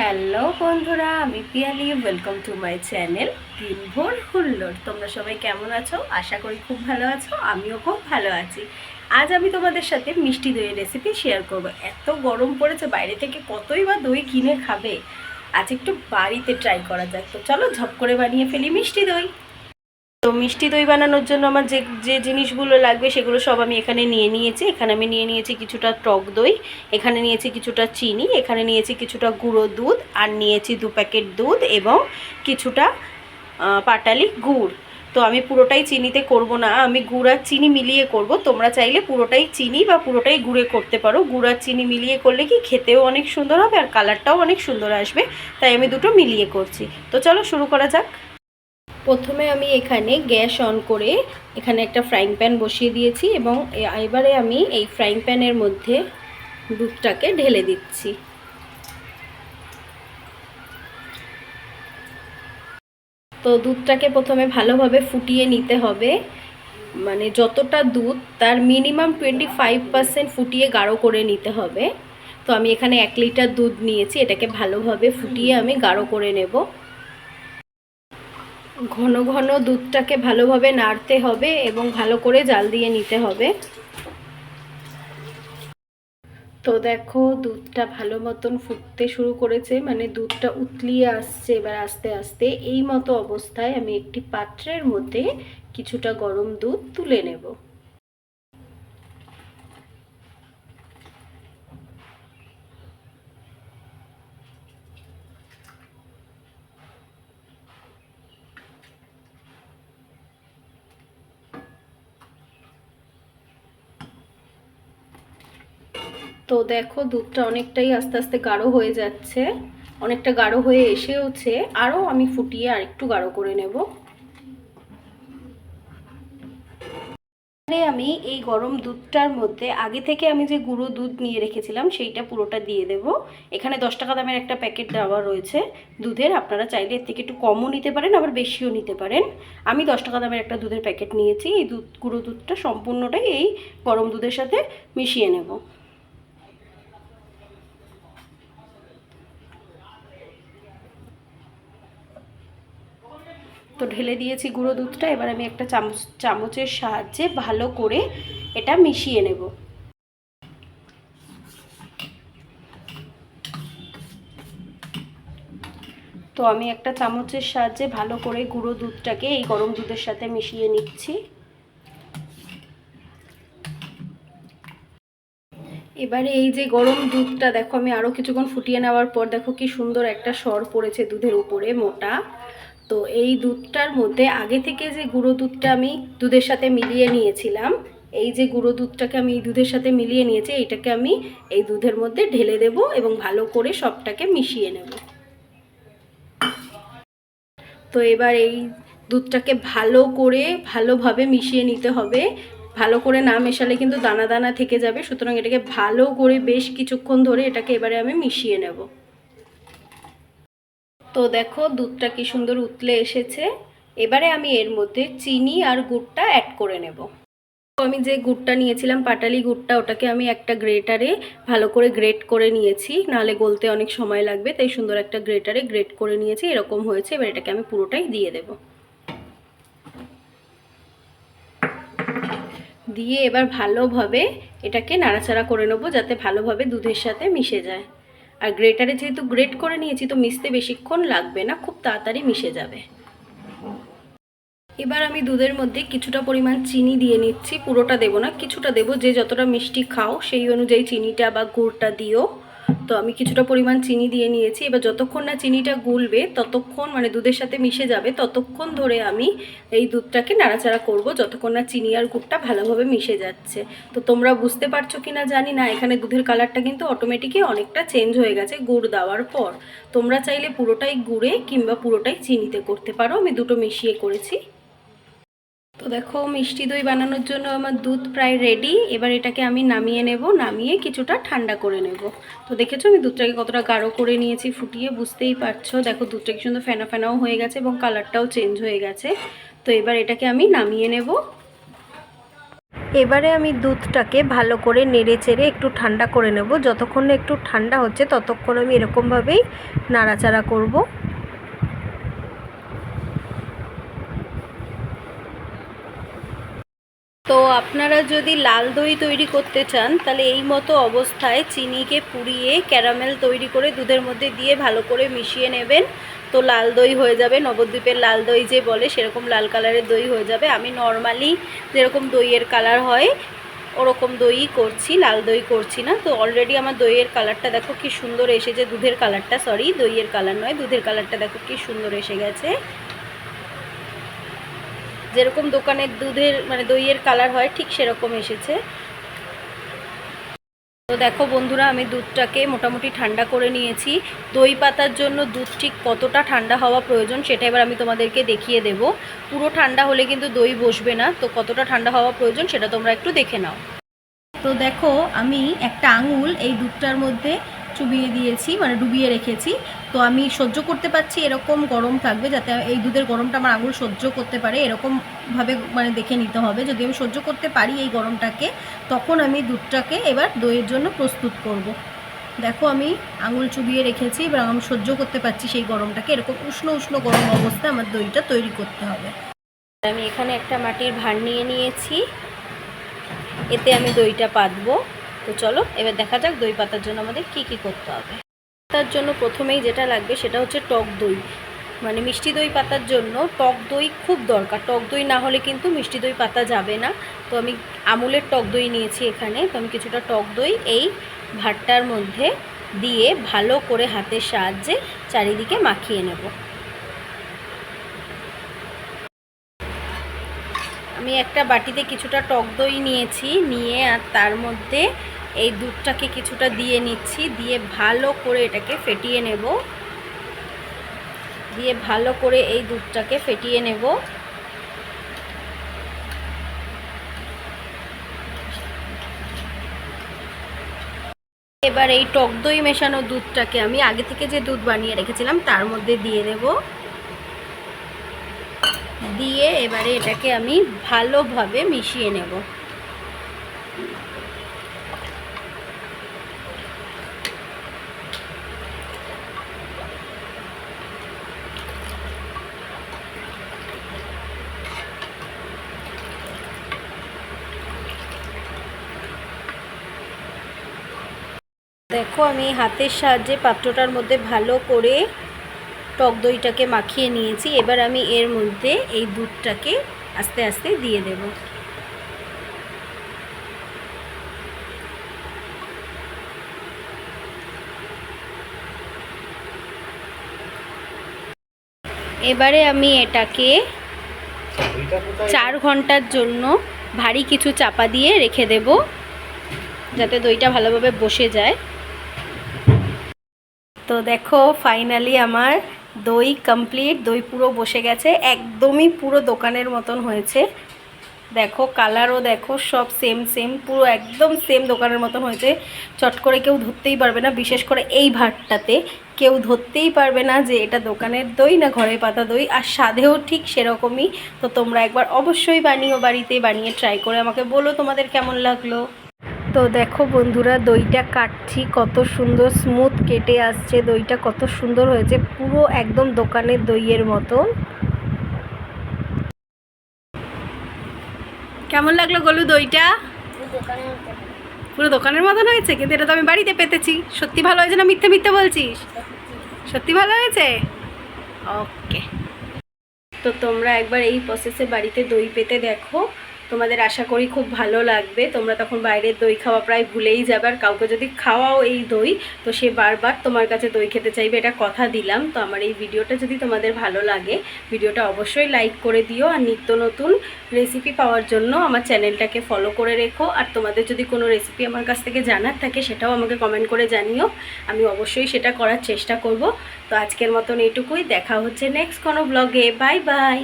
Hello বন্ধুরা, আমি Piyali. Welcome to my channel দিনভর হুল্লোড়। তোমরা সবাই কেমন আছো? আশা করি খুব ভালো আছো। আমিও খুব ভালো আছি। আজ আমি তোমাদের সাথে মিষ্টি দইয়ের রেসিপি শেয়ার করব। এত গরম পড়েছে, বাইরে থেকে কতই বা দই কিনে খাবে। আজ একটু বাড়িতে ট্রাই করা যাক। তো চলো ঝপ করে বানিয়ে ফেলি মিষ্টি দই। তো মিষ্টি দই বানানোর জন্য আমার যে যে জিনিসগুলো লাগবে সেগুলো সব আমি এখানে নিয়ে নিয়েছি। এখানে আমি নিয়ে নিয়েছি কিছুটা টক দই, এখানে নিয়েছি কিছুটা চিনি, এখানে নিয়েছি কিছুটা গুঁড়ো দুধ, আর নিয়েছি 2 প্যাকেট দুধ এবং কিছুটা পাটালি গুড়। তো আমি পুরোটাই চিনিতে করব না, আমি গুড় আর চিনি মিলিয়ে করব। তোমরা চাইলে পুরোটাই চিনি বা পুরোটাই গুড়ে করতে পারো। গুড় আর চিনি মিলিয়ে করলে কি খেতেও অনেক সুন্দর হবে আর কালারটাও অনেক সুন্দর আসবে, তাই আমি দুটো মিলিয়ে করছি। তো চলো শুরু করা যাক। প্রথমে আমি এখানে গ্যাস অন করে এখানে একটা ফ্রাইং প্যান বসিয়ে দিয়েছি এবং এবারে আমি এই ফ্রাইং প্যানের মধ্যে দুধটাকে ঢেলে দিচ্ছি। তো দুধটাকে প্রথমে ভালোভাবে ফুটিয়ে নিতে হবে, মানে যতটা দুধ তার মিনিমাম 25% ফুটিয়ে গাঢ় করে নিতে হবে। তো আমি এখানে 1 লিটার দুধ নিয়েছি, এটাকে ভালোভাবে ফুটিয়ে আমি গাঢ় করে নেব। ঘন ঘন দুধটাকে ভালোভাবে নাড়তে হবে এবং ভালো করে জাল দিয়ে নিতে হবে। তো দেখো দুধটা ভালো মতন ফুটতে শুরু করেছে, মানে দুধটা উতলিয়ে আসছে। এবার আস্তে আস্তে এই মতো অবস্থায় আমি একটি পাত্রের মধ্যে কিছুটা গরম দুধ তুলে নেব। তো দেখো দুধটা অনেকটাই আস্তে আস্তে গাঢ় হয়ে যাচ্ছে, অনেকটা গাঢ় হয়ে এসেওছে। আরও আমি ফুটিয়ে আরেকটু গাঢ় করে নেব। আমি এই গরম দুধটার মধ্যে আগে থেকে আমি যে গুঁড়ো দুধ নিয়ে রেখেছিলাম সেইটা পুরোটা দিয়ে দেব। এখানে 10 টাকা দামের একটা প্যাকেট দেওয়া রয়েছে দুধের, আপনারা চাইলে এর থেকে একটু কমও নিতে পারেন, আবার বেশিও নিতে পারেন। আমি 10 টাকা দামের একটা দুধের প্যাকেট নিয়েছি। এই গুঁড়ো দুধটা সম্পূর্ণটাই এই গরম দুধের সাথে মিশিয়ে নেব। তো ঢেলে দিয়েছি গুঁড়ো দুধটা। এবার আমি একটা চামচের সাহায্যে ভালো করে এটা মিশিয়ে নেব। তো আমি একটা চামচের সাহায্যে ভালো করে গুঁড়ো দুধটাকে এই গরম দুধের সাথে মিশিয়ে নিচ্ছি। এবারে এই যে গরম দুধটা দেখো, আমি আরও কিছুক্ষণ ফুটিয়ে নেওয়ার পর দেখো কি সুন্দর একটা সর পড়েছে দুধের উপরে মোটা। তো এই দুধটার মধ্যে আগে থেকে যে গুঁড়ো দুধটা আমি দুধের সাথে মিলিয়ে নিয়েছিলাম, এই যে গুঁড়ো দুধটাকে আমি এই দুধের সাথে মিলিয়ে নিয়েছি, এইটাকে আমি এই দুধের মধ্যে ঢেলে দেব এবং ভালো করে সবটাকে মিশিয়ে নেব। তো এবার এই দুধটাকে ভালোভাবে মিশিয়ে নিতে হবে। ভালো করে না মেশালে কিন্তু দানা দানা থেকে যাবে, সুতরাং এটাকে ভালো করে বেশ কিছুক্ষণ ধরে এটাকে এবারে আমি মিশিয়ে নেব। তো দেখো দুধটা কি সুন্দর উতলে এসেছে। এবারে আমি এর মধ্যে চিনি আর গুড়টা অ্যাড করে নেব। আমি যে গুড়টা নিয়েছিলাম পাটালি গুড়টা, ওটাকে আমি একটা গ্রেটারে ভালো করে গ্রেট করে নিয়েছি, নাহলে গলতে অনেক সময় লাগবে, তাই সুন্দর একটা গ্রেটারে গ্রেট করে নিয়েছি। এরকম হয়েছে। এবার এটাকে আমি পুরোটাই দিয়ে দেব। দিয়ে এবার ভালোভাবে এটাকে নাড়াচাড়া করে নেব যাতে ভালোভাবে দুধের সাথে মিশে যায়। আর গ্রেটারে যেহেতু গ্রেট করে নিয়েছি তো মিশতে বেশিক্ষণ লাগবে না, খুব তাড়াতাড়ি মিশে যাবে। এবার আমি দুধের মধ্যে কিছুটা পরিমাণ চিনি দিয়ে নিচ্ছি, পুরোটা দেবো না, কিছুটা দেবো। যে যতটা মিষ্টি খাও সেই অনুযায়ী চিনিটা বা গুড়টা দিও। তো আমি কিছুটা পরিমাণ চিনি দিয়ে নিয়েছি। এবার যতক্ষণ না চিনিটা গুলবে ততক্ষণ, মানে দুধের সাথে মিশে যাবে ততক্ষণ ধরে আমি এই দুধটাকে নাড়াচাড়া করব, যতক্ষণ না চিনি আর গুড়টা ভালোভাবে মিশে যাচ্ছে। তো তোমরা বুঝতে পারছো কি না জানি না, এখানে দুধের কালারটা কিন্তু অটোমেটিকই অনেকটা চেঞ্জ হয়ে গেছে গুড় দেওয়ার পর। তোমরা চাইলে পুরোটাই গুড়ে কিংবা পুরোটাই চিনিতে করতে পারো, আমি দুটো মিশিয়ে করেছি। তো দেখো মিষ্টি দই বানানোর জন্য আমার দুধ প্রায় রেডি। এবার এটাকে আমি নামিয়ে নেব, নামিয়ে কিছুটা ঠান্ডা করে নেব। তো দেখেছো আমি দুধটাকে কতটা গাঢ় করে নিয়েছি ফুটিয়ে, বুঝতেই পারছো। দেখো দুধটা কি সুন্দর ফেনা ফেনাও হয়ে গেছে এবং কালারটাও চেঞ্জ হয়ে গেছে। তো এবার এটাকে আমি নামিয়ে নেব। এবারে আমি দুধটাকে ভালো করে নেড়ে চেড়ে একটু ঠান্ডা করে নেব। যতক্ষণ না একটু ঠান্ডা হচ্ছে ততক্ষণ আমি এরকমভাবেই নাড়াচাড়া করব। তো আপনারা যদি লাল দই তৈরি করতে চান তাহলে এই মতো অবস্থায় চিনিকে পুড়িয়ে ক্যারামেল তৈরি করে দুধের মধ্যে দিয়ে ভালো করে মিশিয়ে নেবেন। তো লাল দই হয়ে যাবে, নবদ্বীপের লাল দই যে বলে সেরকম লাল কালারের দই হয়ে যাবে। আমি নর্মালি যেরকম দইয়ের কালার হয় ওরকম দই করছি, লাল দই করছি না। তো অলরেডি আমার দইয়ের কালারটা দেখো কি সুন্দর এসেছে, দুধের কালারটা, সরি দইয়ের কালার নয়, দুধের কালারটা দেখো কি সুন্দর এসে গেছে। যেরকম দোকানের দুধের মানে দইয়ের কালার হয় ঠিক সেরকম এসেছে। তো দেখো বন্ধুরা, আমি দুধটাকে মোটামুটি ঠান্ডা করে নিয়েছি। দই পাতার জন্য দুধ ঠিক কতটা ঠান্ডা হওয়া প্রয়োজন সেটা এবার আমি তোমাদেরকে দেখিয়ে দেব। পুরো ঠান্ডা হলে কিন্তু দই বসবে না, তো কতটা ঠান্ডা হওয়া প্রয়োজন সেটা তোমরা একটু দেখে নাও। তো দেখো আমি একটা আঙুল এই দুধটার মধ্যে চুবিয়ে দিয়েছি, মানে ডুবিয়ে রেখেছি। তো আমি সহ্য করতে পারছি এরকম গরম থাকবে, যাতে এই দুধের গরমটা আমার আঙুল সহ্য করতে পারে এরকমভাবে মানে দেখে নিতে হবে। যদি আমি সহ্য করতে পারি এই গরমটাকে, তখন আমি দুধটাকে এবার দইয়ের জন্য প্রস্তুত করব। দেখো আমি আঙুল চুবিয়ে রেখেছি, এবার আমি সহ্য করতে পারছি সেই গরমটাকে। এরকম উষ্ণ উষ্ণ গরম অবস্থায় আমার দইটা তৈরি করতে হবে। আমি এখানে একটা মাটির ভাঁড় নিয়ে নিয়েছি, এতে আমি দইটা পাতবো। তো চলো এবার দেখা যাক দই পাতার জন্য আমাদের কি কি করতে হবে। তার জন্য প্রথমেই যেটা লাগবে সেটা হচ্ছে টক দই। মানে মিষ্টি দই পাতার জন্য টক দই খুব দরকার, টক দই না হলে কিন্তু মিষ্টি দই পাতা যাবে না। তো আমি আমুলের টক দই নিয়েছি এখানে। তো আমি কিছুটা টক দই এই ভাঁড়টার মধ্যে দিয়ে ভালো করে হাতের সাহায্যে চারিদিকে মাখিয়ে নেব। আমি একটা বাটিতে কিছুটা টক দই নিয়েছি, নিয়ে আর তার মধ্যে এই দুধটাকে কিছুটা দিয়ে নিচ্ছি, দিয়ে ভালো করে এটাকে ফেটিয়ে নেব। দিয়ে ভালো করে এই দুধটাকে ফেটিয়ে নেব। এবার এই টক দই মেশানো দুধটাকে আমি আগে থেকে যে দুধ বানিয়ে রেখেছিলাম তার মধ্যে দিয়ে দেব। দিয়ে এবারে এটাকে আমি ভালোভাবে মিশিয়ে নেব। দেখো আমি হাতের সাহায্যে পাত্রটার মধ্যে ভালো করে টক দইটাকে মাখিয়ে নিয়েছি। এবার আমি এর মধ্যে এই দুধটাকে আস্তে আস্তে দিয়ে দেব। এবারে আমি এটাকে 4 ঘন্টার জন্য ভারী কিছু চাপা দিয়ে রেখে দেব, যাতে দইটা ভালোভাবে বসে যায়। তো দেখো ফাইনালি আমার দই কমপ্লিট, দই পুরো বসে গেছে, একদমই পুরো দোকানের মতন হয়েছে। দেখো কালারও দেখো সব সেম সেম, পুরো একদম সেম দোকানের মতন হয়েছে। চট করে কেউ ধরতেই পারবে না, বিশেষ করে এই ভাতটাতে কেউ ধরতেই পারবে না যে এটা দোকানের দই না ঘরে পাতা দই। আর স্বাদেও ঠিক সেরকমই। তো তোমরা একবার অবশ্যই বানিও, বাড়িতে বানিয়ে ট্রাই করে আমাকে বলো তোমাদের কেমন লাগলো। তো দেখো বন্ধুরা, দইটা কাটছি, কত সুন্দর স্মুথ কেটে আসছে, দইটা কত সুন্দর হয়েছে, পুরো একদম দোকানের দইয়ের মতো। কেমন লাগলো গলু দইটা? পুরো দোকানের মতন হয়েছে, কিন্তু এটা তো আমি বাড়িতে পেতেছি। সত্যি ভালো হয়েছে না মিথ্যে মিথ্যে বলছিস? সত্যি ভালো হয়েছে? ওকে। তো তোমরা একবার এই প্রসেসে বাড়িতে দই পেতে দেখো, তোমাদের আশা করি খুব ভালো লাগবে। তোমরা তখন বাইরের দই খাওয়া প্রায় ভুলেই যাবে। আর কাউকে যদি খাওয়াও এই দই, তো সে বারবার তোমার কাছে দই খেতে চাইবে, এটা কথা দিলাম। তো আমার এই ভিডিওটা যদি তোমাদের ভালো লাগে, ভিডিওটা অবশ্যই লাইক করে দিও। আর নিত্য নতুন রেসিপি পাওয়ার জন্য আমার চ্যানেলটাকে ফলো করে রেখো। আর তোমাদের যদি কোনো রেসিপি আমার কাছ থেকে জানার থাকে সেটাও আমাকে কমেন্ট করে জানিও, আমি অবশ্যই সেটা করার চেষ্টা করব। তো আজকের মতন এইটুকুই, দেখা হচ্ছে নেক্সট কোনো ব্লগে। Bye bye.